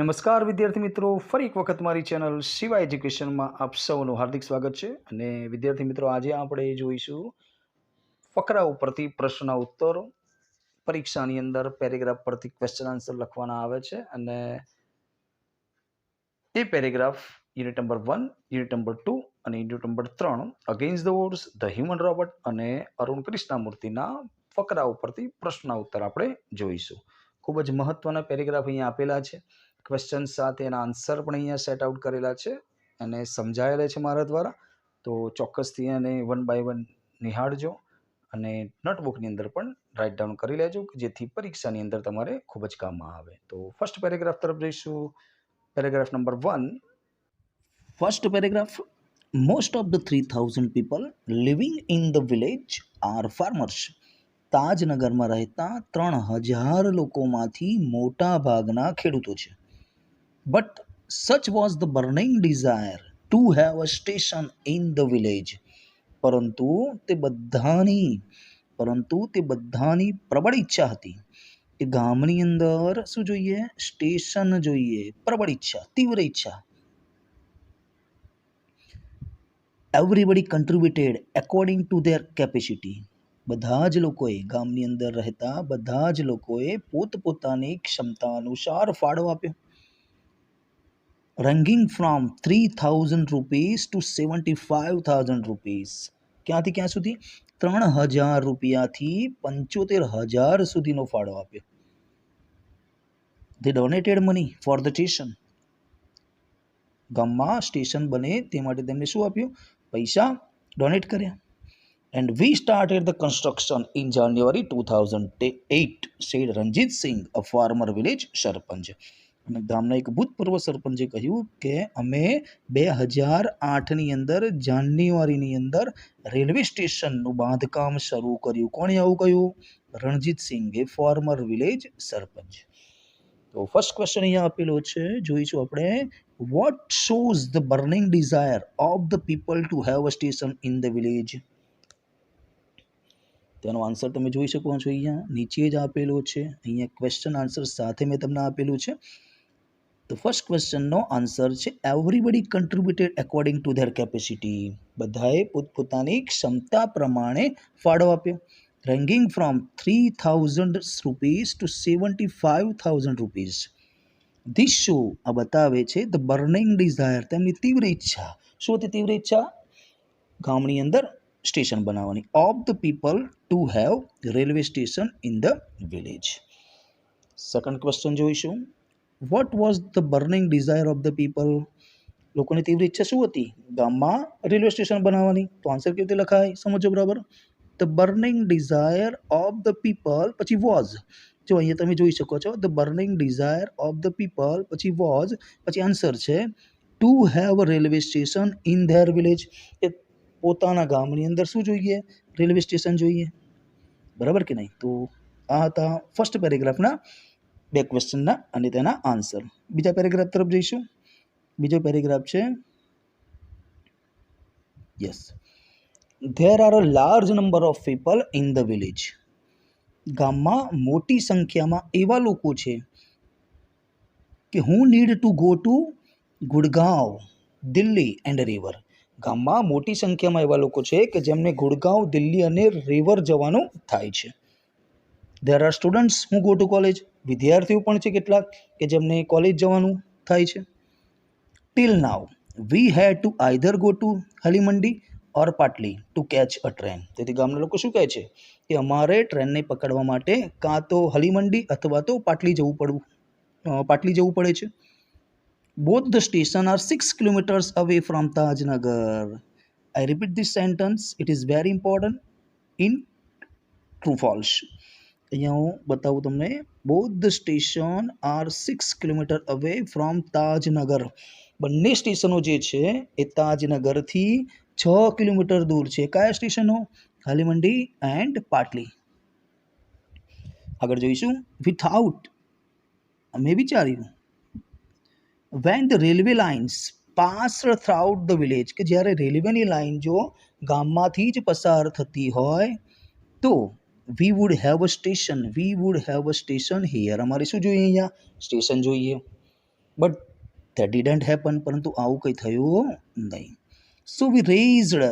નમસ્કાર વિદ્યાર્થી મિત્રો, ફરી એક વખત મારી ચેનલ શિવા એજ્યુકેશનમાં આપ સૌનું હાર્દિક સ્વાગત છે. અને વિદ્યાર્થી મિત્રો, આજે આપણે જોઈશું ફકરા ઉપરથી પ્રશ્નના ઉત્તરો. પરીક્ષાની અંદર પેરેગ્રાફ પરથી ક્વેશ્ચન આન્સર લખવાના આવે છે અને એ paragraph unit number 1, unit number 2 અને unit number 3 against the odds, the human robot અને અરુણ કૃષ્ણમૂર્તિના ફકરા ઉપરથી પ્રશ્નના ઉત્તર આપણે જોઈશું. ખૂબ જ મહત્વના પેરેગ્રાફ અહીંયા આપેલા છે. ક્વેશ્ચન સાથે એના આન્સર પણ અહીંયા સેટ આઉટ કરેલા છે અને સમજાયેલા છે મારા દ્વારા. તો ચોક્કસથી એને વન બાય વન નિહાળજો અને નોટબુકની અંદર પણ રાઇટ ડાઉન કરી લેજો, જેથી પરીક્ષાની અંદર તમારે ખૂબ જ કામમાં આવે. તો ફર્સ્ટ પેરેગ્રાફ તરફ જઈશું. Paragraph number 1. First paragraph. Most of the 3,000 people living in the village are farmers. તાજનગરમાં રહેતા 3,000 લોકોમાંથી મોટા ભાગના ખેડૂતો છે. But such was the burning desire to have a station in the village. પરંતુ તે બધાની પ્રબળ ઈચ્છા હતી કે ગામની અંદર શું જોઈએ? સ્ટેશન જોઈએ. પ્રબળ ઈચ્છા, તીવ્ર ઈચ્છા. Everybody contributed according to their capacity. બધા જ લોકોએ, ગામની અંદર રહેતા બધા જ લોકોએ પોતપોતાની ક્ષમતા અનુસાર ફાળો આપ્યો. Ranking from 3,000 rupees to 75,000 rupees. ક્યાંથી ક્યાં સુધી? 3,000 રૂપિયાથી 75,000 સુધીનો ફાળો આપ્યો. They donated money for the station. ગામમાં સ્ટેશન બને તે માટે તેમને શું આપ્યું? પૈસા ડોનેટ કર્યા. And we started the construction in January 2008, said Ranjit Singh, a former village સરપંચ. અને ગામના એક ભૂતપૂર્વ સરપંચે કહ્યું કે અમે 2008ની અંદર જાન્યુઆરીની અંદર રેલવે સ્ટેશનનું બાંધકામ શરૂ કર્યું. કોણે આવું કહ્યું? રણજીત સિંઘે, ફોર્મર વિલેજ સરપંચ. તો ફર્સ્ટ ક્વેશ્ચન અહીંયા આપેલો છે, જોઈશું આપણે. What shows the burning desire of the people to have a station in the village? તેનો આન્સર તમે જોઈ શકો છો, અહીંયા નીચે જ આપેલો છે. અહીંયા ક્વેશ્ચન આન્સર સાથે મેં તમને આપેલું છે. તો ફર્સ્ટ ક્વેશ્ચનનો આન્સર છે everybody contributed according to their capacity. બધાએ પોતપોતાની ક્ષમતા પ્રમાણે ફાળો આપ્યો. Ranking from 3,000 rupees to 75,000 rupees. This show આ બતાવે છે ધ બર્નિંગ ડિઝાયર, તેમની તીવ્ર ઈચ્છા. શું હતી તીવ્ર ઈચ્છા? ગામની અંદર સ્ટેશન બનાવવાની. Of the people to have railway station in the village. Second question જોઈશું. What was the burning desire of the people? લોકોની તીવ્ર ઈચ્છા શું હતી? ગામમાં રેલવે સ્ટેશન બનાવવાની. તો આન્સર કેવી રીતે લખાય? સમજો બરાબર. The burning desire of the people પછી વોઝ. જો અહીંયા તમે જોઈ શકો છો, the burning desire of the people પછી વોઝ પછી આન્સર છે to have a railway station in their village. એ પોતાના ગામની અંદર શું જોઈએ? રેલવે સ્ટેશન જોઈએ. બરાબર કે નહીં? તો આ હતા ફર્સ્ટ પેરેગ્રાફના બે ક્વેશ્ચનના અને તેના આન્સર. બીજા પેરેગ્રાફ તરફ જઈશું. બીજો પેરેગ્રાફ છે, yes, there are a large number of people in the village. ગામમાં મોટી સંખ્યામાં એવા લોકો છે કે હું need to go to Gurgaon, Delhi and river. ગામમાં મોટી સંખ્યામાં એવા લોકો છે કે જેમને ગુડગાંવ, દિલ્હી અને રિવર જવાનું થાય છે. There are students who go to college. વિદ્યાર્થીઓ પણ છે કેટલાક કે જેમને કોલેજ જવાનું થાય છે. Till now we had to either go to Halimandi or Patli to catch a train. તેથી ગામના લોકો શું કહે છે કે અમારે ટ્રેનને પકડવા માટે કાં તો હલીમંડી અથવા તો પાટલી જવું પડે છે. Both the station are 6 kilometres away from Tajnagar. I repeat this sentence, it is very important in true false. અહીંયા હું બતાવું તમને. Both the station are 6 kilometre away from Tajnagar. બંને સ્ટેશનો જે છે એ તાજનગરથી 6 કિલોમીટર દૂર છે. કયા સ્ટેશનો? હલીમંડી એન્ડ પાટલી. આગળ જોઈશું. વિથઆઉટ, મેં વિચાર્યું, when the railway lines pass throughout the village, કે જ્યારે રેલવેની લાઇન જો ગામમાંથી જ પસાર થતી હોય તો વી would have a station here. અમારે શું જોઈએ? અહીંયા સ્ટેશન જોઈએ. બટ ધેટ ડીડન્ટ હેપન, પરંતુ આવું કંઈ થયું નહીં. So we raised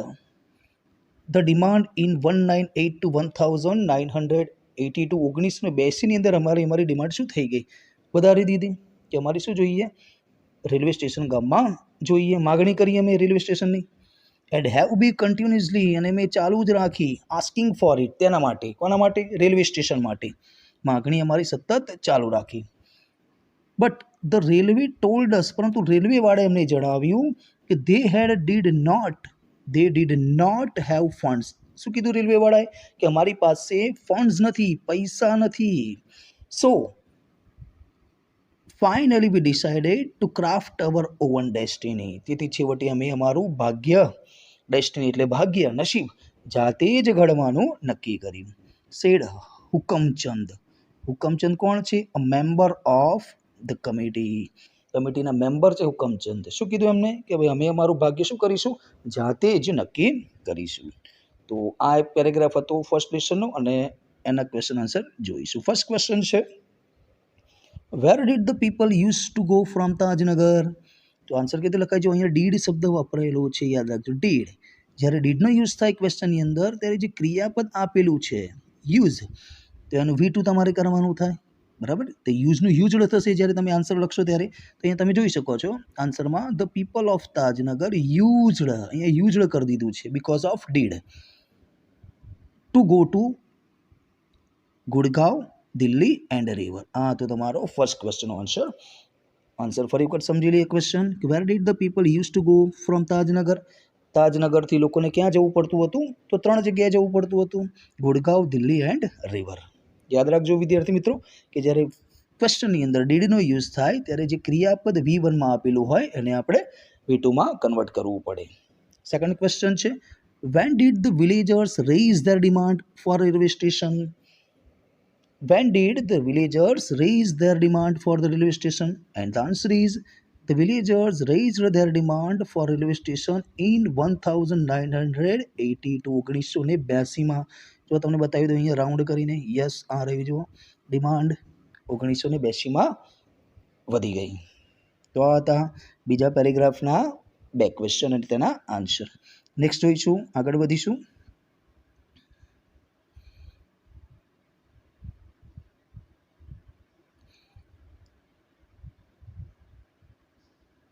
the demand in 1908 to 1982. 1982ની અંદર અમારી ડિમાન્ડ શું થઈ ગઈ, વધારી દીધી કે અમારે શું જોઈએ, રેલવે સ્ટેશન ગામમાં જોઈએ, માગણી કરી અમે રેલવે સ્ટેશનની. એન્ડ હેવ બી કન્ટિન્યુઅસલી, અને મેં ચાલુ જ રાખી, આસ્કિંગ ફોર ઇટ, તેના માટે, કોના માટે, રેલવે સ્ટેશન માટે માગણી અમારી સતત ચાલુ રાખી. But the railway told us, પરંતુ રેલવેવાળાએ એમને જણાવ્યું કે they did not have funds. શું કીધું રેલવેવાળાએ, કે અમારી પાસે ફંડ્સ નથી, પૈસા નથી. So finally we decided to craft our own destiny. તેથી છેવટે અમે અમારું ભાગ્ય, ડેસ્ટિની એટલે ભાગ્ય, નસીબ, જાતે જ ઘડવાનું નક્કી કર્યું. સેડ હુકમચંદ. હુકમચંદ કોણ છે? અ મેમ્બર ઓફ ધ કમિટી. કમિટીના મેમ્બર છે હુકમચંદ. શું કીધું એમને, કે ભાઈ અમે અમારું ભાગ્ય શું કરીશું, જાતે જ નક્કી કરીશું. તો આ એક પેરેગ્રાફ હતો ફર્સ્ટ લેસનનો, અને એના ક્વેશ્ચન આન્સર જોઈશું. ફર્સ્ટ ક્વેશ્ચન છે, વેર did the people use to go from Tajnagar? તો આન્સર કીધું લખાય જો અહીંયા ડીડ શબ્દ વાપરેલો છે, યાદ રાખજો, ડીડ. જ્યારે ડીડનો યુઝ થાય ક્વેશ્ચનની અંદર, ત્યારે જે ક્રિયાપદ આપેલું છે યુઝ, તો એનું V2 તમારે કરવાનું થાય, બરાબર. તો યુઝનું યુઝડ થશે જ્યારે તમે આન્સર લખશો ત્યારે. તો અહીંયા તમે જોઈ શકો છો આન્સરમાં the people of Tajnagar used, અહીંયા યુઝડ કરી દીધું છે because of did. To go to Gurgaon, Delhi and river. આ તો તમારો ફર્સ્ટ ક્વેશ્ચનનો આન્સર ફરી વખત સમજી લઈએ ક્વેશ્ચન, કે where did the people use to go from Tajnagar? તાજનગરથી લોકોને ક્યાં જવું પડતું હતું? તો 3 જગ્યાએ જવું પડતું હતું, ગુડગાંવ, દિલ્હી એન્ડ રિવર. યાદ રાખજો વિદ્યાર્થી મિત્રો, કે જ્યારે ક્વેશ્ચનની અંદર ડીડનો યુઝ થાય ત્યારે જે ક્રિયાપદ V1માં આપેલું હોય એને આપણે V2માં કન્વર્ટ કરવું પડે. સેકન્ડ ક્વેશ્ચન છે, when did the villagers raise their demand for railway station? When did the villagers raise their demand for the railway station? And the answer is, the villagers raised their demand for railway station in 1982. 1982માં. જો તમને બતાવી દઉં અહીંયા round કરીને, yes આ રહ્યું જુઓ, demand 1982માં વધી ગઈ. તો આ હતા બીજા પેરેગ્રાફના 2 ક્વેશ્ચન અને તેના આન્સર. નેક્સ્ટ જોઈશું, આગળ વધીશું.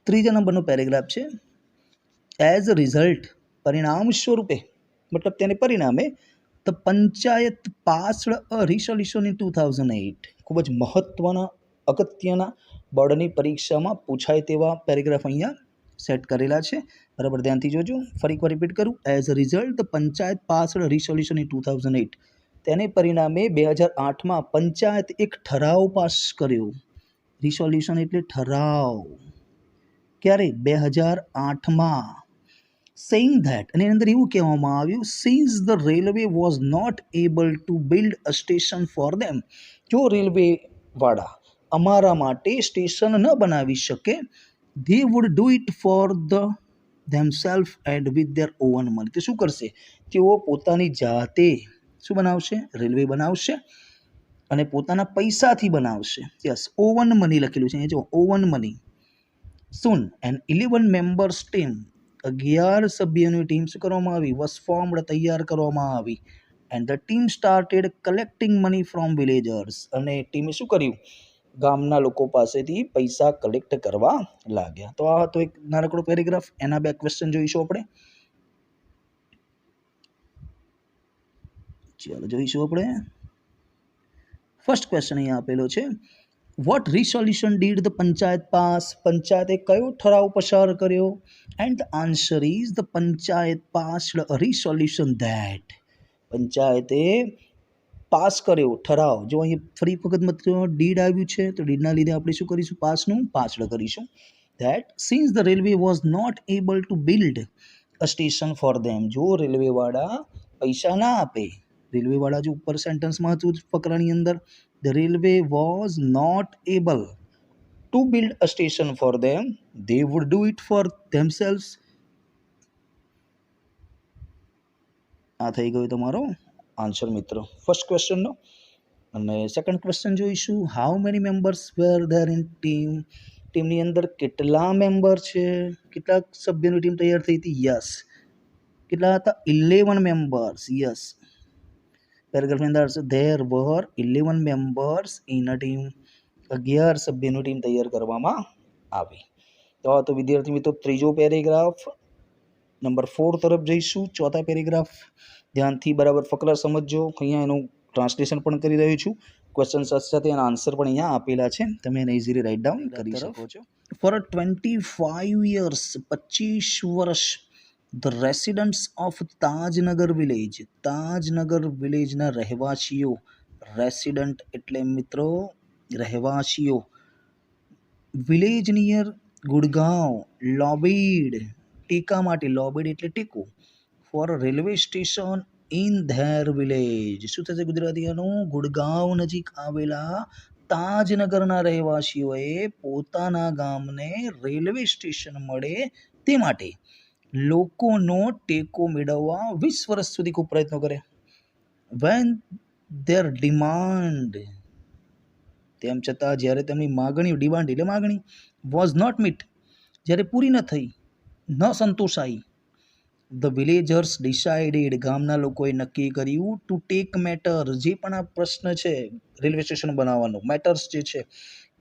ત્રીજા નંબરનો પેરેગ્રાફ છે, એઝ અ રિઝલ્ટ, પરિણામ સ્વરૂપે, મતલબ તેને પરિણામે, the panchayat passed a resolution in 2008. ખૂબ જ મહત્વના, અગત્યના, બોર્ડની પરીક્ષામાં પૂછાય તેવા પેરેગ્રાફ અહીંયા સેટ કરેલા છે, બરાબર, ધ્યાનથી જોજો. ફરી એકવાર રિપીટ કરું, as a result the panchayat passed a resolution in 2008. તેને પરિણામે 2008માં પંચાયત એક ઠરાવ પાસ કર્યો. રિસોલ્યુશન એટલે ઠરાવ. ક્યારે? 2008માં. સેઇંગ ધેટ, અને એની અંદર એવું કહેવામાં આવ્યું, since the railway was not able to build a station for them. જો રેલવે વાળા અમારા માટે સ્ટેશન ન બનાવી શકે, they would do it for themselves and with their own money. તો શું કરશે? તેઓ પોતાની જાતે શું બનાવશે? રેલવે બનાવશે અને પોતાના પૈસાથી બનાવશે. યસ, ઓવન મની લખેલું છે અહીંયા જો, oven money. Soon an 11 members team, 11 સભ્યોની ટીમ શું કરવામાં આવી? was formed, તૈયાર કરવામાં આવી. And the team started collecting money from villagers. અને ટીમે શું કર્યું? ગામના લોકો પાસેથી પૈસા કલેક્ટ કરવા લાગ્યા. તો આ હતો એક નાનકડો પેરેગ્રાફ, એના 2 ક્વેશ્ચન જોઈશું આપણે. ચાલો જોઈશું આપણે. ફર્સ્ટ ક્વેશ્ચન અહીંયા આપેલો છે, what resolution did the panchayat pass? પંચાયતે કયો ઠરાવ પસાર કર્યો? And the answer is, the panchayat passed a resolution that. પંચાયતે પાસ કર્યો ઠરાવ. જો અહીં ફરી વખત મતલબ ડીડ આવ્યું છે, તો ડીડના લીધે આપણે શું કરીશું? પાસનું પાછળ કરીશું. That since the railway was not able to build a station for them. જો રેલવેવાળા પૈસા ના આપે, રેલવેવાળા જો ઉપર સેન્ટન્સમાં હતું ફકરાની અંદર, the railway was not able to build a station for them, they would do it for themselves. આ થઈ ગયો તમારો આન્સર મિત્રો ફર્સ્ટ ક્વેશ્ચનનો. અને સેકન્ડ ક્વેશ્ચન જોઈશું, how many members were there in team? ટીમની અંદર કેટલા મેમ્બર છે, કેટલા સભ્યોની ટીમ તૈયાર થઈ હતી? યસ. કેટલા હતા? 11 મેમ્બર્સ. યસ. પેરેગ્રાફની અંદર there were 11 members in a team. 11 સભ્યોની ટીમ તૈયાર કરવામાં આવી. તો વિદ્યાર્થી મિત્રો ત્રીજો પેરેગ્રાફ નંબર 4 તરફ જઈશું. ચોથા પેરેગ્રાફ ધ્યાનથી બરાબર ફકરા સમજજો. અહીંયા એનું ટ્રાન્સલેશન પણ કરી રહ્યો છું. ક્વેશ્ચન સાથે સાથે એના આન્સર પણ અહીંયા આપેલા છે, તમે એને ઇઝીલી રાઇટ ડાઉન કરી શકો છો. ફોર 25 યર્સ, 25 વર્ષ, the residents of Tajnagar village, Tajnagar વિલેજના રહેવાસીઓ, રેસિડન્ટ એટલે મિત્રો રહેવાસીઓ, વિલેજ નિયર ગુડગાંવ, લોબીડ ટેકા માટે, લોબીડ એટલે ટેકો, for railway station in their village. શું થશે ગુજરાતીઓનું? ગુડગાંવ નજીક આવેલા તાજનગરના રહેવાસીઓએ પોતાના ગામને રેલવે સ્ટેશન મળે તે માટે લોકોનો ટેકો મેળવવા 20 વર્ષ સુધી ખૂબ પ્રયત્નો કર્યા. વેન ધેર ડિમાન્ડ, તેમ છતાં જ્યારે તેમની માગણી, ડિમાન્ડ એટલે માગણી, વોઝ નોટ મીટ, જ્યારે પૂરી ન થઈ, ન સંતોષાઈ, ધ વિલેજર્સ ડિસાઇડેડ, ગામના લોકોએ નક્કી કર્યું, ટુ ટેક મેટર, જે પણ આ પ્રશ્ન છે રેલવે સ્ટેશન બનાવવાનો, મેટર્સ જે છે,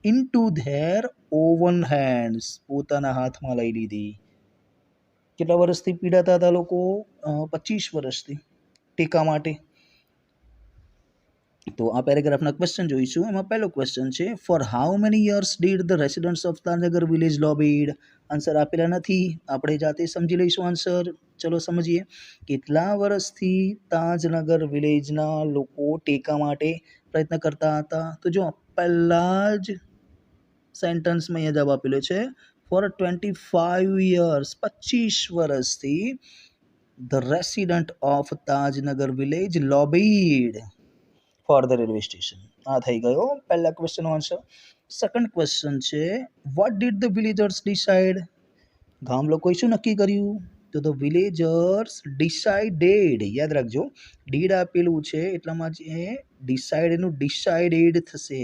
into their own hands, પોતાના હાથમાં લઈ લીધી. કેટલા વર્ષથી પીડાતા હતા લોકો? 25 વર્ષથી ટેકા માટે. તો આ પેરેગ્રાફના ક્વેશ્ચન જોઈશું. એમાં પહેલો ક્વેશ્ચન છે, for how many years did the residents of Tajnagar village lobbied. Answer આપેલા નથી, આપણે જાતે સમજી લઈશું આન્સર. ચલો સમજીએ. કેટલા વર્ષથી તાજનગર વિલેજના લોકો ટેકા માટે પ્રયત્ન કરતા હતા? તો જો પહેલા જ સેન્ટન્સમાં અહીંયા જવાબ આપેલો છે, ફોર 25 યર્સ, 25 વર્ષથી the resident of Tajnagar village lobbied for the railway station. આ થઈ ગયો પહેલા ક્વેશ્ચનનો આન્સર. સેકન્ડ ક્વેશ્ચન છે, what did the villagers decide, ગામ લોકોએ શું નક્કી કર્યું? તો ધ વિલેજર્સ ડિસાઇડેડ, યાદ રાખજો ડીડ આપેલું છે એટલામાં જે ડિસાઇડ એનું ડિસાઇડેડ થશે,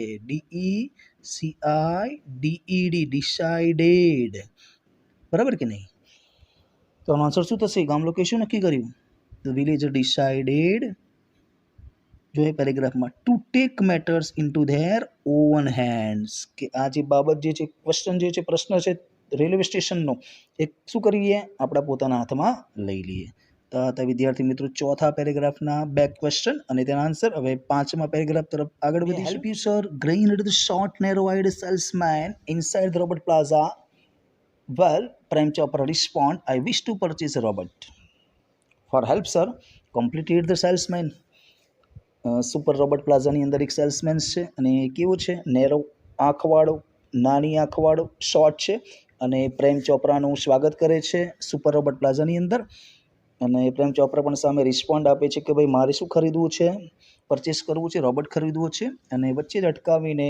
DECIDED, ડિસાઇડેડ, બરાબર કે નહીં? તો આનો આન્સર શું થશે? ગામ લોકોએ શું નક્કી કર્યું? ધ વિલેજર ડિસાઇડેડ, જો એ પેરેગ્રાફમાં, to take matters into their own hands, કે આ જે બાબત જે છે, ક્વેશ્ચન જે છે, પ્રશ્ન છે રેલવે સ્ટેશનનો, એ શું કરીએ? આપણા પોતાના હાથમાં લઈ લઈએ. તો વિદ્યાર્થી મિત્રો ચોથા પેરેગ્રાફના બે ક્વેશ્ચન અને તેના આન્સર. હવે પાંચમા પેરેગ્રાફ તરફ આગળ વધીશું. Help you sir, grinned the short narrow eyed salesman inside the robot plaza. Well, Prem Chopra respond, I wish to purchase a robot. For help sir, completed the salesman. Super robot પ્લાઝાની અંદર એક salesman છે અને કેવો છે? Narrow આંખવાળો, નાની આંખવાળો, short છે અને પ્રેમ ચોપરાનું સ્વાગત કરે છે સુપર રોબોટ પ્લાઝાની અંદર. અને પ્રેમ ચોપરા પણ સામે રિસ્પોન્ડ આપે છે કે ભાઈ મારે શું ખરીદવું છે? પરચેસ કરવું છે, રોબોટ ખરીદવો છે. અને વચ્ચે જ અટકાવીને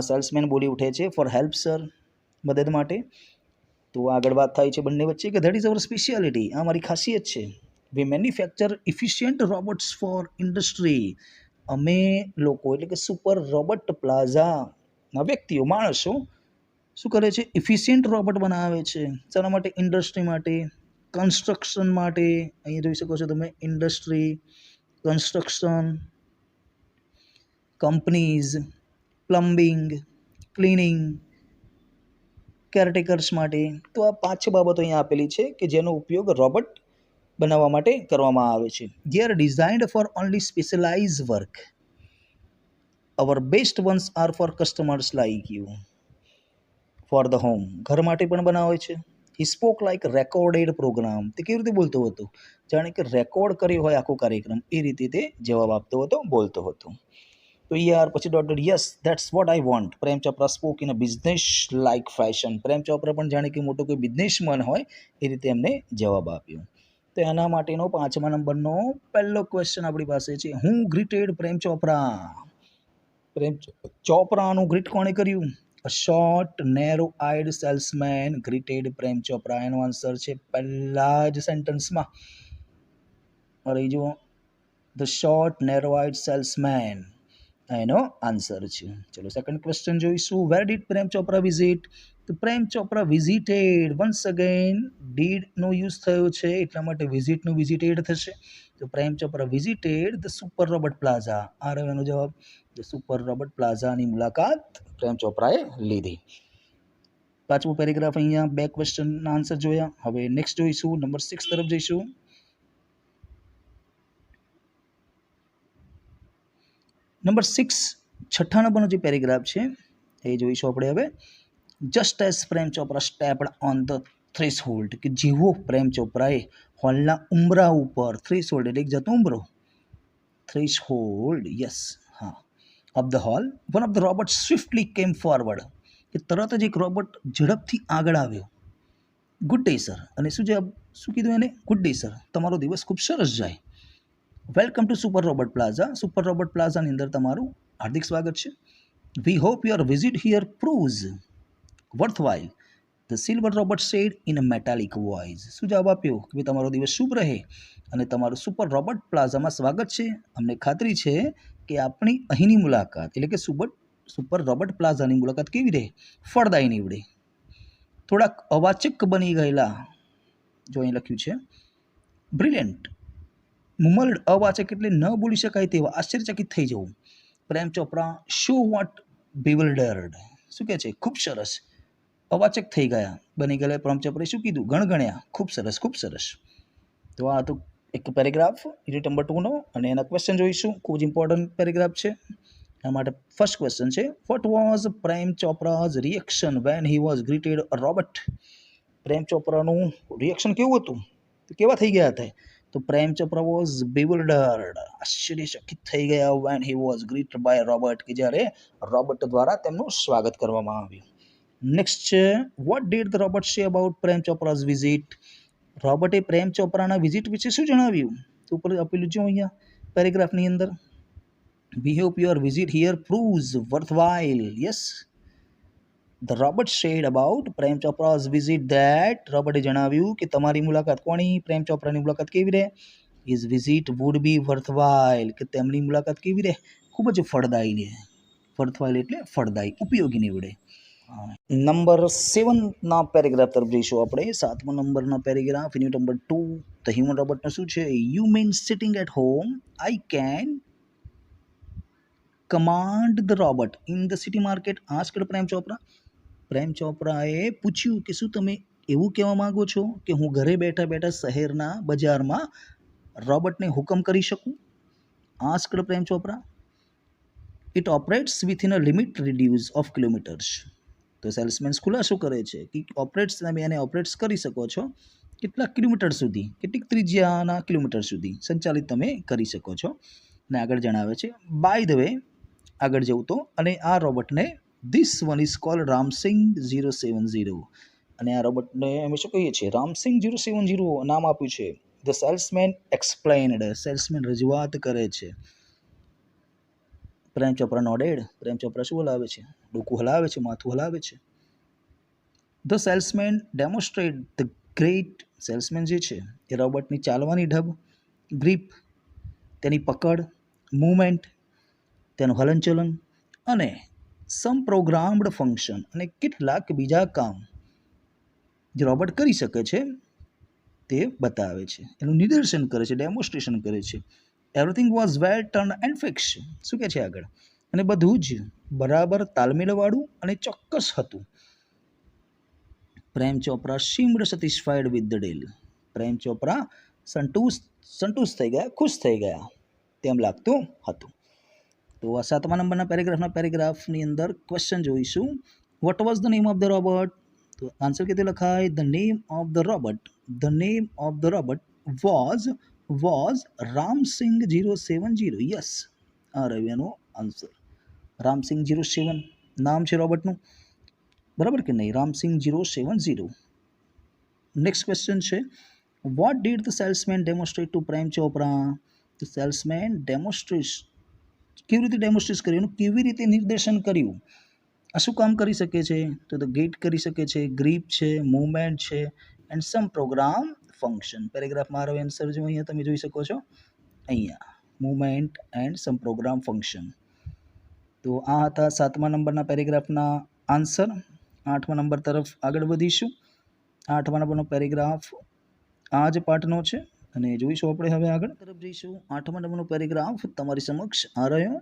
સેલ્સમેન બોલી ઉઠે છે, ફોર હેલ્પ સર, મદદ માટે. તો આગળ વાત થાય છે બંને વચ્ચે કે ધેટ ઇઝ અવર સ્પેશિયાલિટી, આ મારી ખાસિયત છે. વી manufacture efficient robots four industry. અમે લોકો એટલે કે સુપર રોબોટ પ્લાઝાના વ્યક્તિઓ, માણસો શું કરે છે? ઇફિશિયન્ટ રોબોટ બનાવે છે. શાના માટે? ઇન્ડસ્ટ્રી માટે, કન્સ્ટ્રક્શન માટે. અહીંયા જોઈ શકો છો તમે, industry, construction, companies, plumbing, cleaning, caretakers માટે. તો આ 5 બાબતો અહીંયા આપેલી છે કે જેનો ઉપયોગ રોબોટ બનાવવા માટે કરવામાં આવે છે. જે are designed for only specialize work. Our best ones are for customers like you. For the home, ઘર માટે પણ બનાવે છે. He spoke like recorded programme. તે કેવી રીતે બોલતો હતો? જાણે કે રેકોર્ડ કર્યો હોય આખો કાર્યક્રમ, એ રીતે તે જવાબ આપતો હતો, બોલતો હતો. તો યાર પછી dot yes that's what I want. Prem Chopra spoke in a business like fashion. Prem Chopra પણ જાણે કે મોટો કોઈ બિઝનેસમેન હોય એ રીતે એમને જવાબ આપ્યો. તો એના માટેનો 5મા નંબરનો પહેલો ક્વેશ્ચન આપણી પાસે છે, હું ગ્રીટેડ પ્રેમ ચોપરા. પ્રેમ ચોપરાનું ગ્રીટ કોણે કર્યું? A short narrow eyed salesman greeted Prem Chopra. એનો આન્સર છે પહેલા જ સેન્ટન્સમાં. રહી જુઓ, the short narrow eyed salesman એનો આન્સર છે. ચલો સેકન્ડ ક્વેશ્ચન જોઈશું. Where did Prem Chopra visit? તો Prem Chopra visited. Once again did નો યુઝ થયો છે એટલા માટે વિઝિટનું વિઝિટેડ થશે. તો Prem Chopra visited the super robot plaza. આ રહ્યો એનો જવાબ. ધ સુપર રોબર્ટ પ્લાઝાની મુલાકાત પ્રેમ ચોપરાએ લીધી. પાંચમું પેરેગ્રાફ અહીંયા બે ક્વેશ્ચનના આન્સર જોયા. હવે નેક્સ્ટ જોઈશું, નંબર 6 તરફ જઈશું. નંબર 6 છઠ્ઠા નંબરનો જે પેરેગ્રાફ છે એ જોઈશું આપણે હવે. Just as Prem Chopra stepped on the threshold, કે જેવો પ્રેમ ચોપરાએ હોલના ઉંબરા ઉપર, થ્રેશહોલ્ડ એટલે એક જાતનો ઉંબરો, થ્રેશહોલ્ડ, યસ, હા, of the hall, one of the robot swiftly came forward, કે તરત જ એક રોબોટ ઝડપથી આગળ આવ્યો. Good day sir. અને શું કીધું એને? ગુડ ડે સર, તમારો દિવસ ખૂબ સરસ જાય. Welcome to super robot plaza. Super robot પ્લાઝાની અંદર તમારું હાર્દિક સ્વાગત છે. We hope your visit here proves worthwhile, the silver robot said in a metallic voice. શું જવાબ આપ્યો? કે ભાઈ તમારો દિવસ શુભ રહે અને તમારું સુપર રોબોટ પ્લાઝામાં સ્વાગત છે. અમને ખાતરી છે કે આપણી અહીંની મુલાકાત એટલે કે સુપર રોબોટ પ્લાઝાની મુલાકાત કેવી રહે? ફળદાયી નીવડે. થોડાક અવાચક બની ગયેલા, જો અહીં લખ્યું છે બ્રિલિયન્ટ, મુમલ્ડ, અવાચક એટલે ન બોલી શકાય તેવા, આશ્ચર્યચકિત થઈ જવું. Prem Chopra show vote bewildered. શું કહે છે? ખૂબ સરસ. અવાચક થઈ ગયા, બની ગયેલા. પ્રેમ ચોપરાએ શું કીધું? ગણગણ્યા. ખૂબ સરસ, ખૂબ સરસ. તો આ તો એક પેરેગ્રાફ યુનિટ નંબર 2 નો, અને એના ક્વેશ્ચન જોઈશું. ખૂબ જ ઇમ્પોર્ટન્ટ પેરેગ્રાફ છે. એના માટે ફર્સ્ટ ક્વેશ્ચન છે, what was Prem Chopra's reaction when he was greeted a robot? Prem ચોપરાનું રિએક્શન કેવું હતું? તો કેવા થઈ ગયા હતા? તો પ્રેમ ચોપરા વોઝ bewildered, આશ્ચર્યચકિત થઈ ગયા, when he was greeted by robot, કે જ્યારે રોબોટ દ્વારા તેમનું સ્વાગત કરવામાં આવ્યું. નેક્સ્ટ છે, what did the robot say about Prem Chopra's visit? રોબોટે પ્રેમ ચોપરાના વિઝિટ વિશે શું જણાવ્યું? તો ઉપર આપેલું જો અહીંયા પેરેગ્રાફની અંદર. We hope your visit here proves worthwhile. Yes. The robot said about Prem ચોપરા's visit that, રોબોટે જણાવ્યું કે તમારી મુલાકાત કોની? પ્રેમ ચોપરાની મુલાકાત કેવી રહે? His visit would be worthwhile, કે તેમની મુલાકાત કેવી રહે? ખૂબ જ ફળદાયી રહે. worthwhile એટલે ફળદાયી, ઉપયોગી નીવડે. નંબર 7 ના પેરેગ્રાફ તરફ જઈશું આપણે. 7મા નંબરના paragraph unit number 2. The human રોબોટનો શું છે? You mean sitting at home I can command the robot in the city market asked Prem Chopra. Prem ચોપરાએ પૂછ્યું કે શું તમે એવું કહેવા માંગો છો કે હું ઘરે બેઠા બેઠા શહેરના બજારમાં રોબોટને હુકમ કરી શકું? Asked Prem Chopra. It operates within a limit reduce of kilometres. તો સેલ્સમેન ખુલાસો કરે છે કે તમે એને ઓપરેટ્સ કરી શકો છો કેટલા કિલોમીટર સુધી, કેટલીક ત્રિજ્યાના કિલોમીટર સુધી સંચાલિત તમે કરી શકો છો. ને આગળ જણાવે છે, બાય ધ વે, આગળ જવું તો, અને આ રોબોટને this one is called Ramsingh 070. અને આ રોબોટને અમે શું કહીએ છીએ? રામસિંગ 070 નામ આપ્યું છે. The salesman explained. સેલ્સમેન રજૂઆત કરે છે. પ્રેમ ચોપરા નોડેડ. પ્રેમ ચોપરા શું હલાવે છે? ડોકું હલાવે છે, માથું હલાવે છે. The salesman demonstrate the great. Salesman જે છે એ રોબોટની ચાલવાની ઢબ, ગ્રીપ તેની પકડ, મૂવમેન્ટ તેનું હલનચલન, અને સમ પ્રોગ્રામ્ડ ફંક્શન, અને કેટલાક બીજા કામ જે રોબોટ કરી શકે છે તે બતાવે છે, એનું નિદર્શન કરે છે, ડેમોન્સ્ટ્રેશન કરે છે. Everything was well turn and fix. શું કહે છે આગળ? અને બધું જ બરાબર તાલમેલવાળું અને ચોક્કસ હતું. Prem Chopra seemed satisfied with the deal. Prem Chopra સંતુષ્ટ થઈ ગયા, ખુશ થઈ ગયા તેમ લાગતું હતું. તો આ 7મા નંબરના પેરેગ્રાફની અંદર ક્વેશ્ચન જોઈશું. What was the name of the robot? તો આન્સર કેતે લખાય? The name of the robot. The name of the robot was Ram Singh 070. Yes, આ રહ્યું એનો આન્સર. રામસિંગ 07 નામ છે રોબોટનું, બરાબર કે નહીં? રામસિંગ 070. નેક્સ્ટ ક્વેશ્ચન છે, what did the salesman demonstrate to Prem Chopra? The salesman કેવી રીતે ડેમોન્સ્ટ્રેટ કર્યું, એનું કેવી રીતે નિર્દેશન કર્યું? આ શું કામ કરી શકે છે? તો ધ ગેટ કરી શકે છે, ગ્રીપ છે, મૂવમેન્ટ છે, એન્ડ સમ પ્રોગ્રામ ફંક્શન. પેરેગ્રાફમાં આરો આન્સર જો અહીંયા તમે જોઈ શકો છો, અહીંયા movement and some program function. તો આ હતા 7મા નંબરના પેરેગ્રાફના આન્સર. 8મા નંબર તરફ આગળ વધીશું. 8મા નંબરનો પેરેગ્રાફ આ જ પાઠનો છે અને જોઈશું આપણે હવે આગળ તરફ જઈશું. 8મા નંબરનો પેરેગ્રાફ તમારી સમક્ષ આ રહ્યો.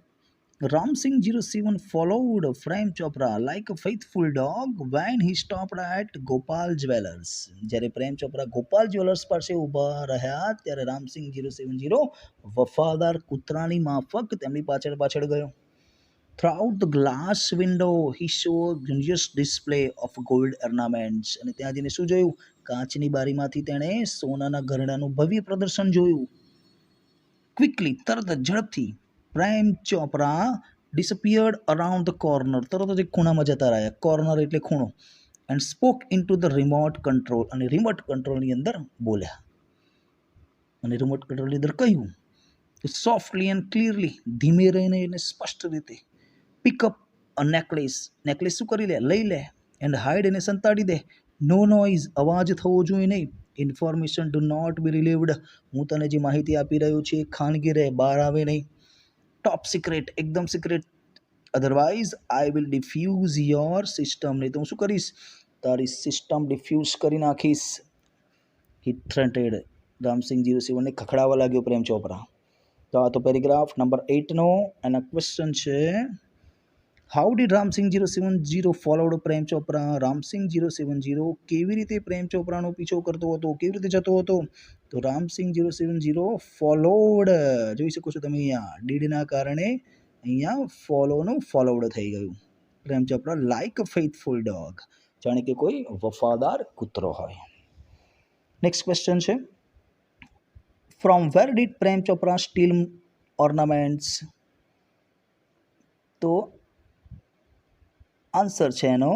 Ramsing 07 followed Prem Chopra like a faithful dog when he stopped at Gopal Jewellers. જ્યારે પ્રેમ ચોપરા ગોપાલ જ્વેલર્સ પાસે ઊભા રહ્યા ત્યારે રામસિંગ 070 વફાદાર કૂતરાની માફક તેમની પાછળ પાછળ ગયો. Throughout the glass window he saw gorgeous display of gold ornaments. અને ત્યાં જઈને શું જોયું? કાચની બારીમાંથી તેણે સોનાના ઘરેણાનું ભવ્ય પ્રદર્શન જોયું. ક્વિકલી, તરત જ ઝડપથી, Prem Chopra disappeared around the corner, તરત જ એક ખૂણામાં જતા રહ્યા. કોર્નર એટલે ખૂણો. And spoke into the remote control, અને રિમોટ કંટ્રોલની અંદર બોલ્યા. અને રિમોટ કંટ્રોલની અંદર કહ્યું કે સોફ્ટલી એન્ડ ક્લિયરલી, ધીમે રહીને એને સ્પષ્ટ રીતે, પિકઅપ અ નેકલેસ, નેકલેસ શું કરી લે? લઈ લે. એન્ડ હાઇડ, એને સંતાડી દે. નો નોઇઝ, અવાજ થવો જોઈએ નહીં. Information do not be relieved, હું તને જે માહિતી આપી રહ્યો છું એ ખાનગી રહે, બહાર આવે નહીં. ટોપ સિક્રેટ, એકદમ secret. Otherwise I will diffuse your system, નહીં તો હું શું કરીશ? તારી સિસ્ટમ ડિફ્યુઝ કરી નાખીશ. હી થ્રેટેડ, રામસિંગ 07ને ખખડાવવા લાગ્યો પ્રેમ ચોપરા. તો આ તો પેરેગ્રાફ નંબર 8નો. એના ક્વેશ્ચન છે, how did Ram Singh 070 followed Prem Chopra? Ram Singh 070 કેવી રીતે પ્રેમ ચોપરાનો પીછો કરતો હતો, કેવી રીતે જતો હતો? તો રામસિંગ 070 ફોલોડ, જોઈ શકો છો તમે અહીંયા ડીડના કારણે અહીંયા ફોલોનું ફોલોવડ થઈ ગયું. Prem Chopra like a faithful dog, જાણે કે કોઈ વફાદાર કૂતરો હોય. નેક્સ્ટ ક્વેશ્ચન છે, from where did Prem Chopra steal ornaments? તો આન્સર છે એનો,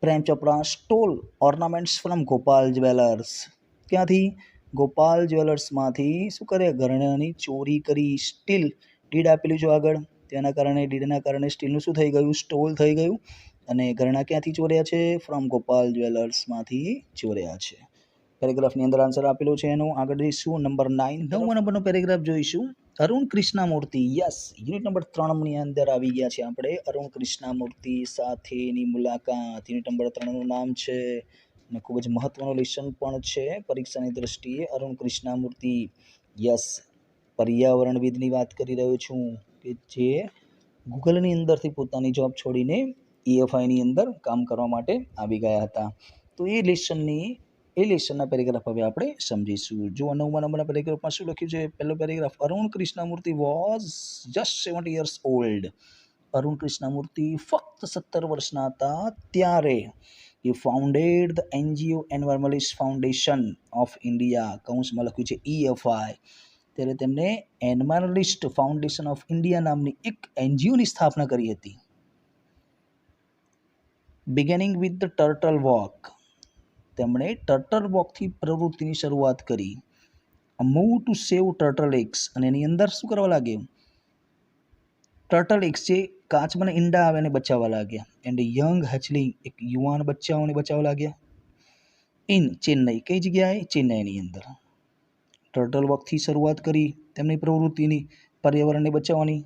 Prem Chopra stole ornaments from Gopal jewellers. ક્યાંથી? ગોપાલ જ્વેલર્સમાંથી શું કરે? ઘરેણાની ચોરી કરી. સ્ટીલ, ડીડ આપેલું છે આગળ, તેના કારણે, ડીડના કારણે સ્ટીલનું શું થઈ ગયું? સ્ટોલ થઈ ગયું. અને ઘરેણા ક્યાંથી ચોર્યા છે? ફ્રોમ ગોપાલ જ્વેલર્સમાંથી ચોર્યા છે. પેરેગ્રાફની અંદર આન્સર આપેલો છે એનો. આગળ જઈશું નંબર 9. 9મા નંબરનો પેરેગ્રાફ જોઈશું. Arun Krishnamurthy, yes, unit number 3ની અંદર આવી ગયા છે આપણે. અરુણ કૃષ્ણામૂર્તિ સાથેની મુલાકાત, યુનિટ નંબર 3નું નામ છે અને ખૂબ જ મહત્વનો લેસન પણ છે પરીક્ષાની દ્રષ્ટિએ. અરુણ કૃષ્ણામૂર્તિ, યસ, પર્યાવરણવિદની વાત કરી રહ્યો છું કે જે ગૂગલની અંદરથી પોતાની જોબ છોડીને EFIની અંદર કામ કરવા માટે આવી ગયા હતા. તો એ લેસનના પેરેગ્રાફ હવે આપણે સમજીશું. જો 9મા નંબરના પેરેગ્રાફમાં શું લખ્યું છે? પહેલો paragraph, Arun Krishnamurthy was just 70 years old. Arun Krishnamurthy ફક્ત 17 વર્ષના હતા ત્યારે he founded the NGO Environmentalist Foundation of India, કૌંસમાં લખ્યું છે EFI. ત્યારે તેમણે એન્વાયરનલિસ્ટ ફાઉન્ડેશન ઓફ ઇન્ડિયા નામની એક NGOની સ્થાપના કરી હતી. Beginning with the turtle walk, તેમણે ટર્ટલ વોકથી પ્રવૃત્તિની શરૂઆત કરી. Move to save turtle eggs, અને એની અંદર શું કરવા લાગે? ટર્ટલ એગ્સ, જે કાચમાં ઈંડા આવે એને બચાવવા લાગ્યા. એન્ડ યંગ હેચલિંગ, એક યુવાન બચ્ચાઓને બચાવવા લાગ્યા. ઇન ચેન્નઈ, કઈ જગ્યાએ? ચેન્નઈની અંદર. ટર્ટલ વોકથી શરૂઆત કરી તેમની પ્રવૃત્તિની, પર્યાવરણને બચાવવાની.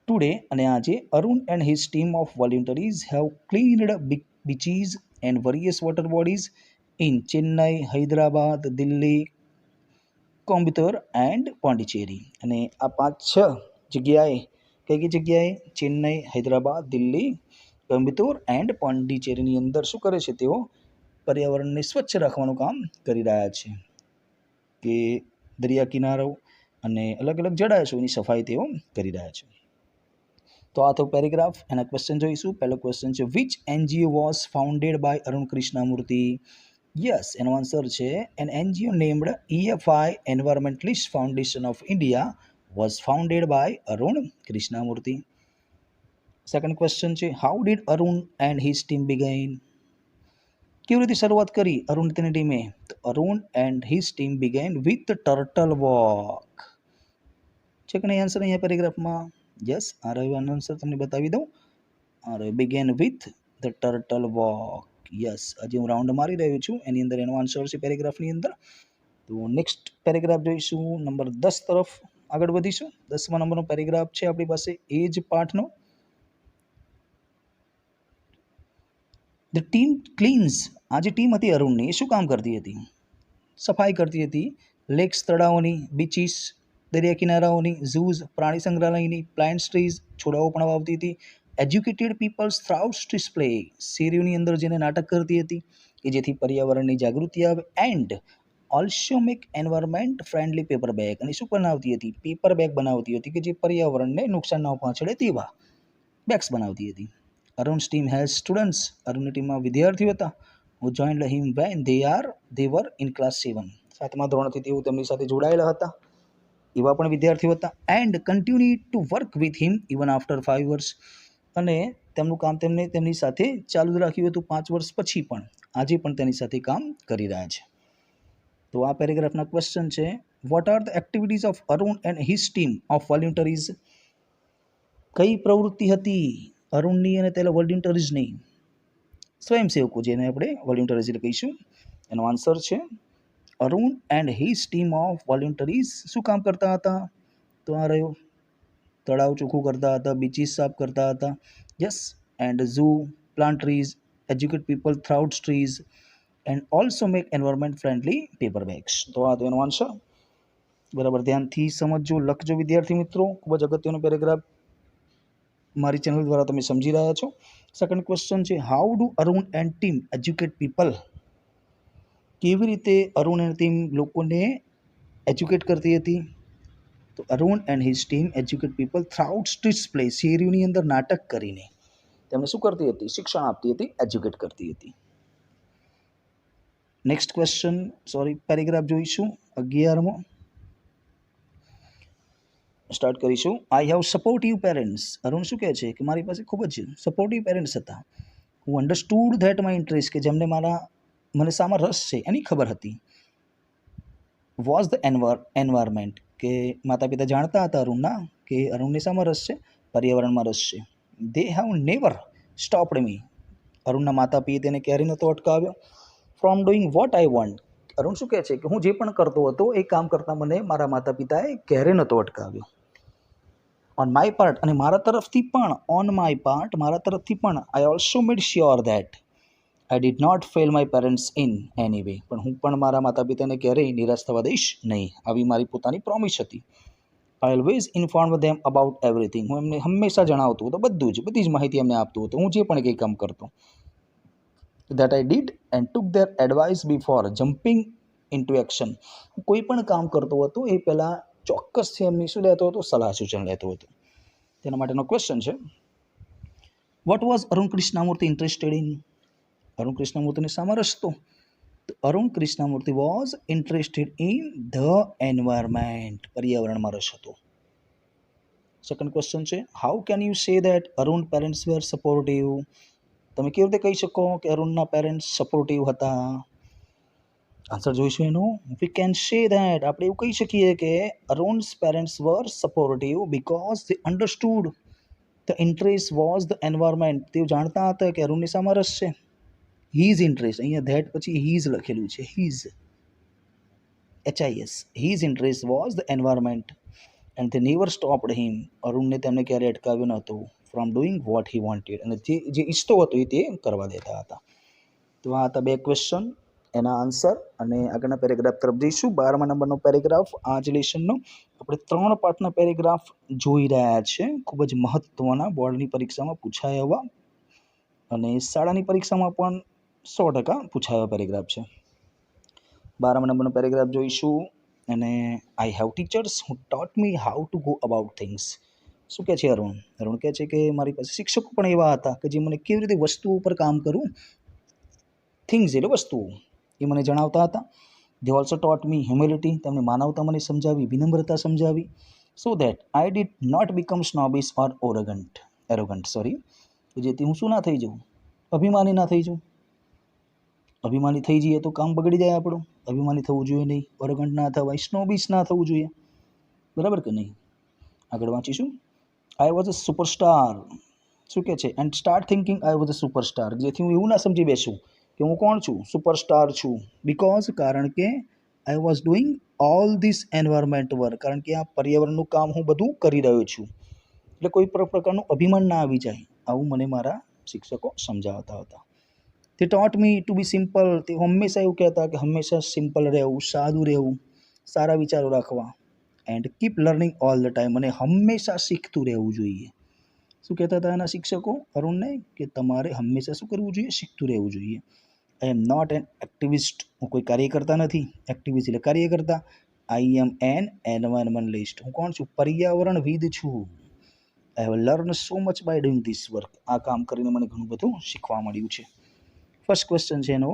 ટુડે, અને આજે, Arun and his team of volunteers have cleaned beaches and various water bodies in Chennai, Hyderabad, Delhi, Coimbatore and Pondicherry. અને આ 5-6 જગ્યાએ, કઈ જગ્યાએ? ચેન્નઈ, હૈદરાબાદ, દિલ્હી, કોમ્બતુર એન્ડ પોંડિચેરીની અંદર શું કરે છે? તેઓ પર્યાવરણને સ્વચ્છ રાખવાનું કામ કરી રહ્યા છે. કે દરિયા કિનારો અને અલગ અલગ જળાશયોની સફાઈ તેઓ કરી રહ્યા છે. તો આ તો પેરેગ્રાફ. એના ક્વેશ્ચન જોઈશું. પહેલો ક્વેશ્ચન છે, which NGO was founded by Arun Krishnamurthy? Yes, એનો આન્સર છે, an NGO named EFI environmentalist foundation of India was founded by Arun Krishnamurthy. Second question છે, how did Arun and his team begin? કેવી રીતે શરૂઆત કરી અરુણ તેની ટીમે? તો Arun and his team begin with turtle walk. છે કે નહીં આન્સર અહીંયા પેરેગ્રાફમાં? યસ, આ રહ્યો આન્સર, તમને બતાવી દઉં. આ રહ્યો, began with the turtle walk. Yes, હજી હું રાઉન્ડ મારી રહ્યો છું, એની અંદર એનો આન્સર છે પેરેગ્રાફની અંદર. તો નેક્સ્ટ પેરેગ્રાફ જોઈશું નંબર 10 તરફ આગળ વધીશું. 10મા નંબરનો પેરેગ્રાફ છે આપણી પાસે એ જ પાઠનો. The team cleanse. આ જે ટીમ હતી અરુણની એ શું કામ કરતી હતી? સફાઈ કરતી હતી લેક્સ તળાવોની, બીચીસ દરિયા કિનારાઓની, ઝૂઝ પ્રાણી સંગ્રહાલયની, પ્લાન્ટ ટ્રીઝ છોડાઓ પણ વાવતી હતી. એજ્યુકેટેડ પીપલ્સ થ્રાઉટ્સ ડિસ્પ્લે. શેરીઓની અંદર જેને નાટક કરતી હતી કે જેથી પર્યાવરણની જાગૃતિ આવે. And also make environment friendly paper bag. અને શું બનાવતી હતી? પેપર બેગ બનાવતી હતી કે જે પર્યાવરણને નુકસાન ન પહોંચાડે તેવા બેગ્સ બનાવતી હતી. Arun's team has students. અરુણની ટીમમાં વિદ્યાર્થીઓ હતા who joined him when they were in class 7. 7મા ધોરણથી તેઓ તેમની સાથે જોડાયેલા હતા, એવા પણ વિદ્યાર્થીઓ હતા. And continue to work with him even after 5 years. અને તેમનું કામ તેમની સાથે ચાલુ રાખ્યું હતું 5 વર્ષ પછી પણ. આજે પણ તેની સાથે કામ કરી રહ્યા છે. તો આ પેરેગ્રાફના ક્વેશ્ચન છે, what are the activities of Arun and his team of volunteers. કઈ પ્રવૃત્તિ હતી અરુણની અને તેના વોલ્યુન્ટરીઝની? સ્વયંસેવકો, જેને આપણે વોલ્યુન્ટરીઝ કહીશું. એનો આન્સર છે Arun and his team of volunteers શું કામ કરતા હતા? તો આ રહ્યો, તળાવ ચોખ્ખું કરતા હતા, બીચીસ સાફ કરતા હતા. Yes. And zoo, plant trees, educate people થ્રાઉટ્સ trees and also make environment friendly paper bags. તો આ તો એનો આન્સર. બરાબર ધ્યાનથી સમજજો, લખજો વિદ્યાર્થી મિત્રો. ખૂબ જ અગત્યનો પેરેગ્રાફ મારી ચેનલ દ્વારા તમે સમજી રહ્યા છો. સેકન્ડ ક્વેશ્ચન છે, how do Arun and team educate people. કેવી રીતે અરુણ એન્ડ ટીમ લોકોને એજ્યુકેટ કરતી હતી? તો Arun and his team educate people through streets play. શેરીઓની અંદર નાટક કરીને તેમને શું કરતી હતી? શિક્ષણ આપતી હતી, એજ્યુકેટ કરતી હતી. નેક્સ્ટ ક્વેશ્ચન, પેરેગ્રાફ જોઈશું 11મો. સ્ટાર્ટ કરીશું. I have supportive parents. Arun શું કહે છે કે મારી પાસે ખૂબ જ સપોર્ટિવ પેરેન્ટ્સ હતા. હું અન્ડરસ્ટૂડ ધેટ માય ઇન્ટરેસ્ટ, કે જેમને મને શામાં રસ છે એની ખબર હતી. વોઝ ધ એન્વાયરમેન્ટ, કે માતા પિતા જાણતા હતા અરુણના કે અરુણને શામાં રસ છે? પર્યાવરણમાં રસ છે. They have never stopped me. અરુણના માતા પિતા તેને ક્યારેય નહોતો અટકાવ્યો. From doing what I want. અરુણ શું કહે છે કે હું જે પણ કરતો હતો એ કામ કરતા મને મારા માતા પિતાએ ક્યારેય નહોતો અટકાવ્યો. ઓન માય પાર્ટ, અને મારા તરફથી પણ, ઓન માય પાર્ટ મારા તરફથી પણ, I also made sure that I did not fail my parents in any way. પણ હું પણ મારા માતા પિતાને ક્યારેય નિરાશ થવા દઈશ નહીં, આવી મારી પોતાની પ્રોમિસ હતી. I always inform them about everything. હું એમને હંમેશા જણાવતો હતો, બધી જ માહિતી એમને આપતો હતો, હું જે પણ કંઈ કામ કરતો. That I did and took there advice before jumping into action. હું કોઈ પણ કામ કરતો હતો એ પહેલાં ચોક્કસથી એમની શું લેતો હતો? સલાહ સૂચન લેતો હતો. તેના માટેનો ક્વેશ્ચન છે, what was Arun Krishnamurthy interested in. Arun કૃષ્ણમૂર્તિને શામાં રસ હતો? તો Arun Krishnamurthy was interested in the environment. પર્યાવરણમાં રસ હતો. સેકન્ડ ક્વેશ્ચન છે, how can you say that Arun parents were supportive. તમે કેવી રીતે કહી શકો કે અરુણના પેરેન્ટ્સ સપોર્ટિવ હતા? આન્સર જોઈશું એનો. વી કેન સે ધેટ, આપણે એવું કહી શકીએ કે Arun's parents were supportive because they understood the interest was the environment. તેઓ જાણતા હતા કે અરુણની શામાં રસ છે? હીઝ ઇન્ટરેસ્ટ, અહીંયા ધેટ પછી હીઝ લખેલું છે, his HIS. His interest was the environment and they never stopped him. અરુણને તેમને ક્યારેય અટકાવ્યો નહોતો from doing what he wanted. અને જે ઈચ્છતો હતો એ તે કરવા દેતા હતા. તો આ હતા 2 ક્વેશ્ચન, એના આન્સર. અને આગળના પેરેગ્રાફ તરફ જઈશું. 12મા નંબરનો પેરેગ્રાફ આ જ લેશનનો. આપણે 3 પાર્ટના પેરેગ્રાફ જોઈ રહ્યા છે, ખૂબ જ મહત્ત્વના, બોર્ડની પરીક્ષામાં પૂછાયા એવા અને શાળાની પરીક્ષામાં પણ 100% પૂછાયો પેરેગ્રાફ છે. 12મા નંબરનો પેરેગ્રાફ જોઈશું. અને I have teachers who taught me how to go about things. શું કહે છે અરુણ? અરુણ કહે છે કે મારી પાસે શિક્ષકો પણ એવા હતા કે જે મને કેવી રીતે વસ્તુઓ પર કામ કરું, થિંગ્સ એટલે વસ્તુઓ, એ મને જણાવતા હતા. They also taught me humility. તેમણે માનવતા મને સમજાવી, વિનમ્રતા સમજાવી. So that I did not become snobbish or arrogant જેથી હું શું ના થઈ જાઉં? અભિમાની ના થઈ જાઉં. અભિમાની થઈ જઈએ તો કામ બગડી જાય આપણું. અભિમાની થવું જોઈએ નહીં, ઓરગન્ટ ના થવાય, સ્નોબિશ ના થવું જોઈએ. બરાબર કે નહીં? આગળ વાંચીશું. I was a superstar. શું કહે છે? And start thinking I was a superstar. જેથી હું એવું ના સમજી બેસું કે હું કોણ છું? સુપરસ્ટાર છું. બિકોઝ, કારણ કે I was doing all this environment work, કારણ કે આ પર્યાવરણનું કામ હું બધું કરી રહ્યો છું. એટલે કોઈ પ્રકારનું અભિમાન ના આવી જાય, આવું મને મારા શિક્ષકો સમજાવતા હતા. તે ટોટ મી ટુ બી સિમ્પલ, તે હંમેશા એવું કહેતા કે હંમેશા સિમ્પલ રહેવું, સાદું રહેવું, સારા વિચારો રાખવા. And keep learning all the time, અને હંમેશા શીખતું રહેવું જોઈએ. શું કહેતા હતા એના શિક્ષકો અરુણને? કે તમારે હંમેશા શું કરવું જોઈએ? શીખતું રહેવું જોઈએ. આઈ એમ નોટ એન એક્ટિવિસ્ટ, હું કોઈ કાર્યકર્તા નથી. એક્ટિવિસ્ટ એટલે કાર્યકર્તા. આઈ એમ એન એન્વાયરમેન્ટલિસ્ટ, હું કોણ છું? પર્યાવરણવિદ છું. I have learn so much bye doing this work, આ કામ કરીને મને ઘણું બધું શીખવા મળ્યું છે. ફર્સ્ટ ક્વેશ્ચન છે એનો,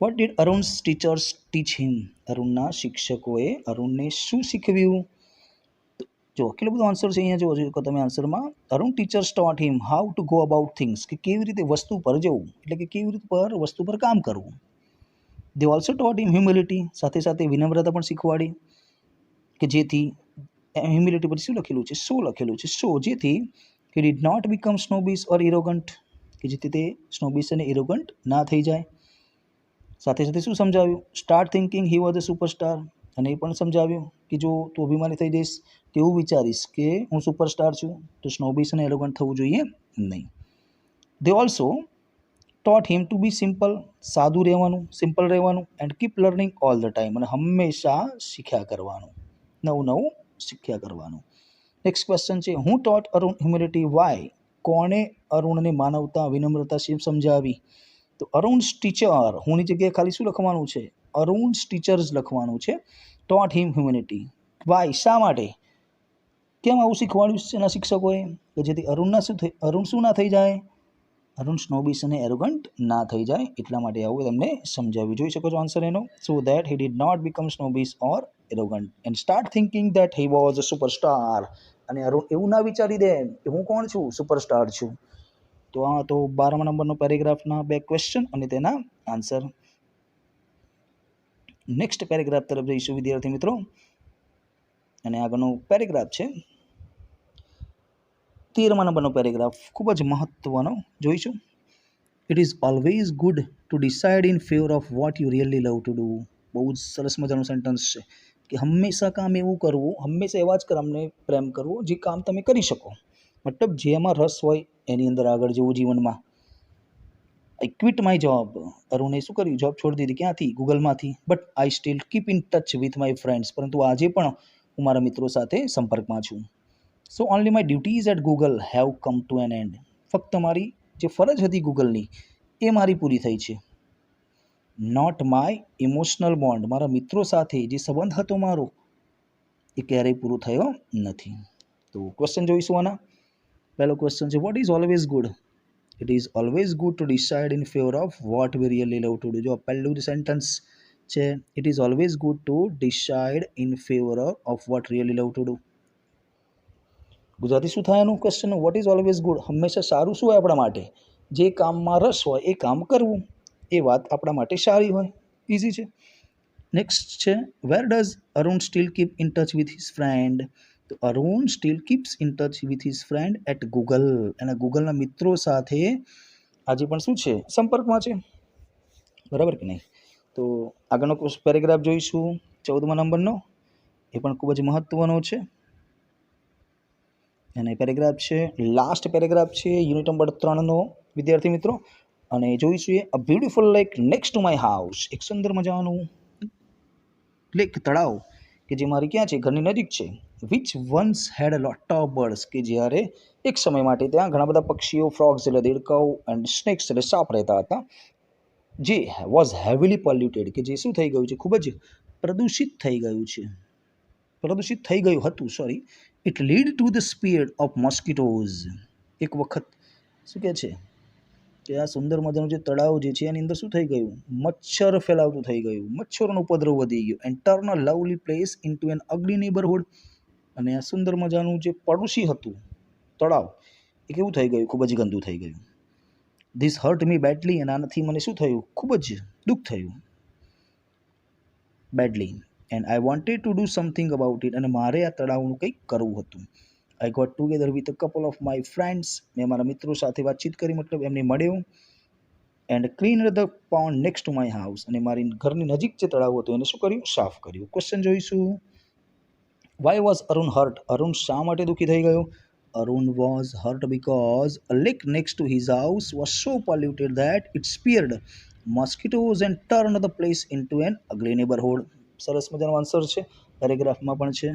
વોટ ડીડ અરુણ્સ ટીચર્સ ટીચ હિમ? અરુણના શિક્ષકોએ અરુણને શું શીખવ્યું? જો કેટલો બધો આન્સર છે અહીંયા, જો તમે આન્સરમાં, Arun teachers taught him how to go about things, કે કેવી રીતે વસ્તુ પર જવું, એટલે કે કેવી રીતે વસ્તુ પર કામ કરવું. દે ઓલ્સો ટોટ હિમ હ્યુમિલિટી, સાથે સાથે વિનમ્રતા પણ શીખવાડી, કે જેથી હ્યુમિલિટી પર શું લખેલું છે? સો લખેલું છે. સો, જેથી હી ડીડ નોટ બીકમ સ્નોબિશ ઓર ઇરોગન્ટ, કે જેથી તે સ્નોબિશ અને ઇરોગન્ટ ના થઈ જાય. સાથે સાથે શું સમજાવ્યું? Start thinking he was a superstar, અને એ પણ સમજાવ્યું કે જો તું અભિમાની થઈ જઈશ, તેવું વિચારીશ કે હું સુપરસ્ટાર છું, તો સ્નોબિશ અને એરોગન્ટ થવું જોઈએ નહીં. They also taught him to be simple, સાદું રહેવાનું, સિમ્પલ રહેવાનું. And keep learning all the time, અને હંમેશા શીખ્યા કરવાનું, નવું નવું શીખ્યા કરવાનું. નેક્સ્ટ ક્વેશ્ચન છે, હું ટોટ અરુણ હ્યુમિલિટી વાય? કોણે અરુણને માનવતા, વિનમ્રતા સમજાવી? તો અરુણ્સ ટીચર, હુંની જગ્યાએ ખાલી શું લખવાનું છે? અરુણ્સ ટીચર્સ લખવાનું છે. ટોટ હિમ હ્યુમિલિટી વાય, શા માટે? કેમ આવું શીખવાડ્યું છે એના શિક્ષકોએ? કે જેથી અરુણ શું ના થઈ જાય? અરુણ સ્નોબિશ અને એરોગન્ટ ના થઈ જાય, એટલા માટે આવું તમને સમજાવ્યું. જોઈ શકો છો આન્સર એનો. So that he did not become snobbish or arrogant and start thinking that he was a superstar, અને અરુણ એવું ના વિચારી દે કે હું કોણ છું? સુપરસ્ટાર છું. તો આ તો 12મા નંબરનો પેરેગ્રાફના 2 ક્વેશ્ચન અને તેના આન્સર. નેક્સ્ટ પેરેગ્રાફ તરફ જઈશું વિદ્યાર્થી મિત્રો, અને આગળનો પેરેગ્રાફ છે 13મા નંબરનો પેરેગ્રાફ, ખૂબ જ મહત્વનો જોઈશું. It is always good to decide in favour of what you really love to do. બહુ જ સરસ મજાનું સેન્ટન્સ છે કે હંમેશા કામ એવું કરવું, હંમેશા એવા જ કામને પ્રેમ કરવો જે કામ તમે કરી શકો, મતલબ જેમાં રસ હોય એની અંદર આગળ જવું જીવનમાં. આઈ ક્વિટ માય જોબ, અરુણે શું કર્યું? જોબ છોડી દીધી. ક્યાંથી? ગૂગલમાંથી. But I still keep in touch with my friends, પરંતુ આજે પણ હું મારા મિત્રો સાથે સંપર્કમાં છું. So only my duties at Google have come to an end, ફક્ત મારી જે ફરજ હતી ગૂગલની એ મારી પૂરી થઈ છે. નોટ માય ઇમોશનલ બોન્ડ, મારા મિત્રો સાથે જે સંબંધ હતો મારો એ ક્યારેય પૂરો થયો નથી. તો ક્વેશ્ચન જોઈશું આના. પહેલો ક્વેશ્ચન છે, what is always good? It is always good to decide in favour of what we really love to do. જો પહેલું જ સેન્ટન્સ છે, it is always good to decide in favour of what really love to do. Gujarati શું થાય એનું question? What is always good, હંમેશા સારું શું હોય આપણા માટે? જે કામમાં રસ હોય એ કામ કરવું, એ વાત આપણા માટે સારી હોય. ઇઝી છે. નેક્સ્ટ છે, where does Arun still keep in touch with his friend? તો Arun still keeps in touch with his friend at Google, એના ગૂગલના મિત્રો સાથે આજે પણ શું છે? સંપર્કમાં છે. બરાબર કે નહીં? તો આગળનો પેરેગ્રાફ જોઈશું 14મા નંબરનો, એ પણ ખૂબ જ મહત્વનો છે. અને પેરેગ્રાફ છે, લાસ્ટ પેરેગ્રાફ છે યુનિટ નંબર 3નો વિદ્યાર્થી મિત્રો, અને જોઈશું a beautiful lake next to my house. એક સુંદર મજાનું લેક, તળાવ, કે જે મારી ક્યાં છે? ઘરની નજીક છે. Which once had a lot of birds, કે જ્યારે એક સમય માટે ત્યાં ઘણા બધા પક્ષીઓ, ફ્રોગ્સ એટલે દેડકાઓ, એન્ડ સ્નેક્સ એટલે સાપ રહેતા હતા. જે વોઝ હેવીલી પોલ્યુટેડ, કે જે શું થઈ ગયું છે? ખૂબ જ પ્રદૂષિત થઈ ગયું છે, પ્રદૂષિત થઈ ગયું હતું, sorry. It lead to the speed of mosquitoes. એક વખત શું કહે છે કે આ સુંદર મજાનું જે તળાવ જે છે એની અંદર શું થઈ ગયું? મચ્છર ફેલાવતું થઈ ગયું, મચ્છરોનો ઉપદ્રવ વધી ગયો. And turn a lovely place into an ugly neighbourhood, અને આ સુંદર મજાનું જે પડોશી હતું તળાવ, એ કેવું થઈ ગયું? ખૂબ જ ગંદુ થઈ ગયું. ધીસ હર્ટ મી બેડલી, અને આનાથી મને શું થયું? ખૂબ જ દુઃખ થયું, badly. And I wanted to do something about it, અને મારે આ તળાવનું કંઈક કરવું હતું. I got together with a couple of my friends, મેં મારા મિત્રો સાથે વાતચીત કરી, મતલબ એમને મળ્યો. And cleaned the pond next to my house, અને મારી ઘરની નજીક જે તળાવ હતું એને શું કર્યું, સાફ કર્યું. ક્વેશ્ચન જોઈશું. Why was Arun hurt? Arun શા માટે દુઃખી થઈ ગયો? Arun was hurt because a lake next to his house was so polluted that it speared mosquitoes and turned the place into an ugly neighborhood. સરસ મજાનો આન્સર છે, પેરેગ્રાફમાં પણ છે.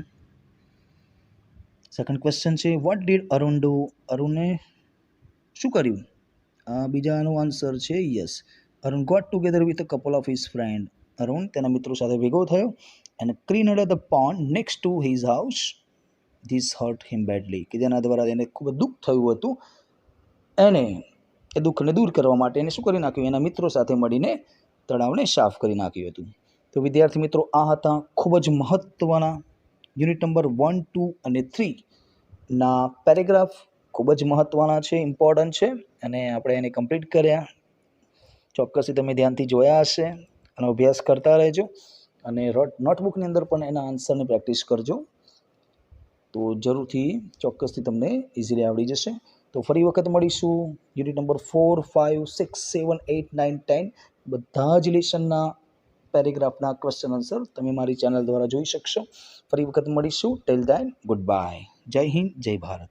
સેકન્ડ ક્વેશ્ચન છે, વોટ ડીડ અરુણ ડુ? અરુણે શું કર્યું? બીજાનો આન્સર છે yes. Arun got together with a couple of his friend. Arun તેના મિત્રો સાથે ભેગો થયો. And cleaned the pond next to his house. This hurt him badly, કે જેના દ્વારા એને ખૂબ દુઃખ થયું હતું. એને એ દુઃખને દૂર કરવા માટે એને શું કરી નાખ્યું, એના મિત્રો સાથે મળીને તળાવને સાફ કરી નાખ્યું હતું. તો વિદ્યાર્થી મિત્રો, આ હતા ખૂબ જ મહત્ત્વના યુનિટ નંબર 1, 2 અને 3ના પેરેગ્રાફ. ખૂબ જ મહત્ત્વના છે, ઇમ્પોર્ટન્ટ છે, અને આપણે એને કમ્પ્લીટ કર્યા. ચોક્કસથી તમે ધ્યાનથી જોયા હશે, એનો અભ્યાસ કરતા રહેજો, અને નોટબુકની અંદર પણ એના આન્સરની પ્રેક્ટિસ કરજો. તો જરૂરથી ચોક્કસથી તમને ઇઝીલી આવડી જશે. તો ફરી વખત મળીશું. યુનિટ નંબર 4, 5, 6, 7, 8, 9, 10 બધા જ લેસનના પેરેગ્રાફના ક્વેશ્ચન આન્સર તમે મારી ચેનલ દ્વારા જોઈ શકશો. ફરી વખત મળીશું. Till then good bye. જય હિન્દ, જય ભારત.